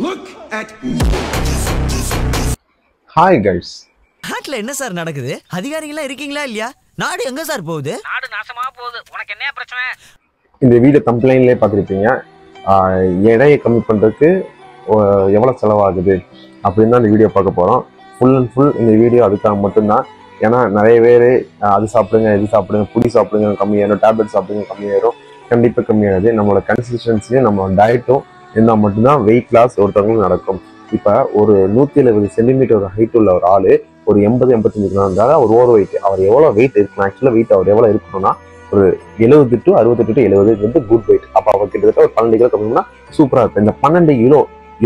Look at Hi guys. நாட்டுல என்ன sir நடக்குது? அதிகாரிகளா இருக்கீங்களா இல்லையா? நாடு எங்க சார் போகுது? நாடு நாசமா போகுது. உனக்கு என்ன பிரச்சனை? இந்த வீடியோ கம்ப்ளைண்ட்லயே பார்த்துருப்பீங்க. எடையை கம்மி பண்ணுறதுக்கு எவ்வளோ செலவாகுது அப்படின்னு தான் இந்த வீடியோ பார்க்க போகிறோம். ஃபுல் அண்ட் ஃபுல் இந்த வீடியோ அதுக்காக மட்டும்தான். ஏன்னா நிறைய பேர் அது சாப்பிடுங்க இது சாப்பிடுங்க புடி சாப்பிடுங்க கம்மியாயிரும், டேப்லெட் சாப்பிடுங்க கம்மியாயிரும். கண்டிப்பாக கம்மியாகுது. நம்மளோட கன்சிஸ்டன்சியும் நம்மளோட டயட்டும் இருந்தால் மட்டும்தான் வெயிட் லாஸ் ஒருத்தவங்களும் நடக்கும். இப்போ ஒரு 170 சென்டிமீட்டர் ஹைட் உள்ள ஒரு ஆள் ஒரு 80-85 கிலோ இருந்தால் ஒரு ஓவர் வெயிட். அவர் எவ்வளோ வெயிட் இருக்கணும், ஆக்சுவலாக வெயிட் அவர் எவ்வளோ இருக்கணும்னா ஒரு 70 to 68 to 70 குட் வெயிட். அப்போ அவர் கிட்டத்தட்ட ஒரு 12 கிலோ கம்மினா சூப்பராக இருக்கும். இந்த 12 கிலோ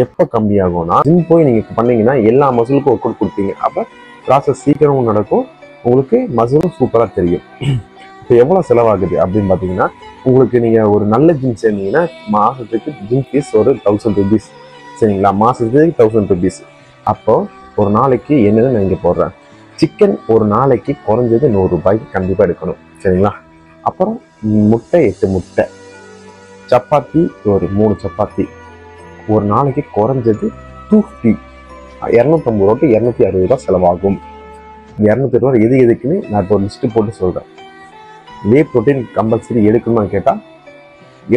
எப்போ கம்மியாகும்னா ஜிம் போய் நீங்கள் பண்ணீங்கன்னா எல்லா மசிலுக்கும் ஒர்க் அவுட் கொடுப்பீங்க. அப்போ ப்ராசஸ் சீக்கிரமும் நடக்கும், உங்களுக்கு மசிலும் சூப்பராக தெரியும். இப்போ எவ்வளோ செலவாகுது அப்படின்னு பார்த்தீங்கன்னா, உங்களுக்கு நீங்கள் ஒரு நல்ல ஜிம் சேர்ந்தீங்கன்னா மாதத்துக்கு ஜிம் ஃபீஸ் ஒரு 1000 rupees. சரிங்களா? மாதத்துக்கு 1000 rupees. அப்போது ஒரு நாளைக்கு என்னன்னு நான் இங்கே போடுறேன். சிக்கன் ஒரு நாளைக்கு குறைஞ்சது 100 ரூபாய்க்கு கண்டிப்பாக எடுக்கணும். சரிங்களா? அப்புறம் முட்டை 8 முட்டை, சப்பாத்தி ஒரு 3 சப்பாத்தி, ஒரு நாளைக்கு குறைஞ்சது 250 250 ரூபா to 260 ரூபா செலவாகும். 200 ரூபா எது எதுக்குன்னு நான் இப்போ ஒரு லிஸ்ட்டு போட்டு சொல்கிறேன். வே ப்ரோட்டீன் கம்பல்சரி எடுக்கணும்னு கேட்டால்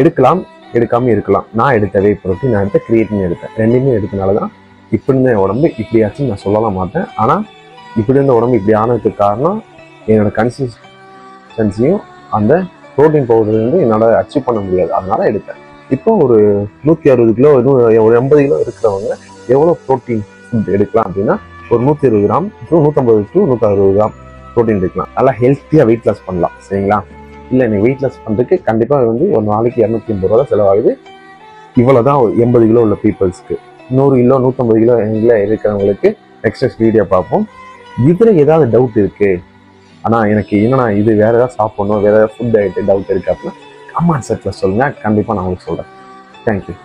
எடுக்கலாம், எடுக்காமல் இருக்கலாம். நான் எடுத்த வே ப்ரோட்டீன், நான் எடுத்த கிரியேட்டின் எடுத்தேன். ரெண்டுமே எடுத்தனால தான் இப்படி இருந்த உடம்பு இப்படி ஆச்சுன்னு நான் சொல்லலாம் மாட்டேன். ஆனால் இப்படி இருந்த உடம்பு இப்படி ஆனதுக்கு காரணம் என்னோட கன்சிஸ்டன்சியும் அந்த ப்ரோட்டீன் பவுடர்லேருந்து என்னால் அச்சீவ் பண்ண முடியாது, அதனால எடுத்தேன். இப்போ ஒரு 160 கிலோ ஒரு 80 கிலோ இருக்கிறவங்க எவ்வளோ ப்ரோட்டீன் ஃபுட் எடுக்கலாம் அப்படின்னா ஒரு 120 gram to 150 to 160 gram protein எடுக்கலாம். நல்லா ஹெல்த்தியாக வெயிட் லாஸ் பண்ணலாம். சரிங்களா? இல்லை நீங்கள் வெயிட் லாஸ் பண்ணுறதுக்கு கண்டிப்பாக ஒரு நாளைக்கு 250 ரூபா தான் செலவாகுது. இவ்வளோ தான் 80 கிலோ உள்ள பீப்புள்ஸ்க்கு. 100 கிலோ 150 கிலோ இருக்கிறவங்களுக்கு நெக்ஸ்ட் வீடியோ பார்ப்போம். இதில் ஏதாவது டவுட் இருக்குது, ஆனால் எனக்கு என்னன்னா இது வேறு ஏதாவது சாப்பிடணும், வேறு ஏதாவது ஃபுட் டயட் டவுட் இருக்குது அப்படின்னா கமெண்ட் செக்ஷனில் சொல்லுங்கள், கண்டிப்பாக நான் உங்களுக்கு சொல்கிறேன். தேங்க்யூ.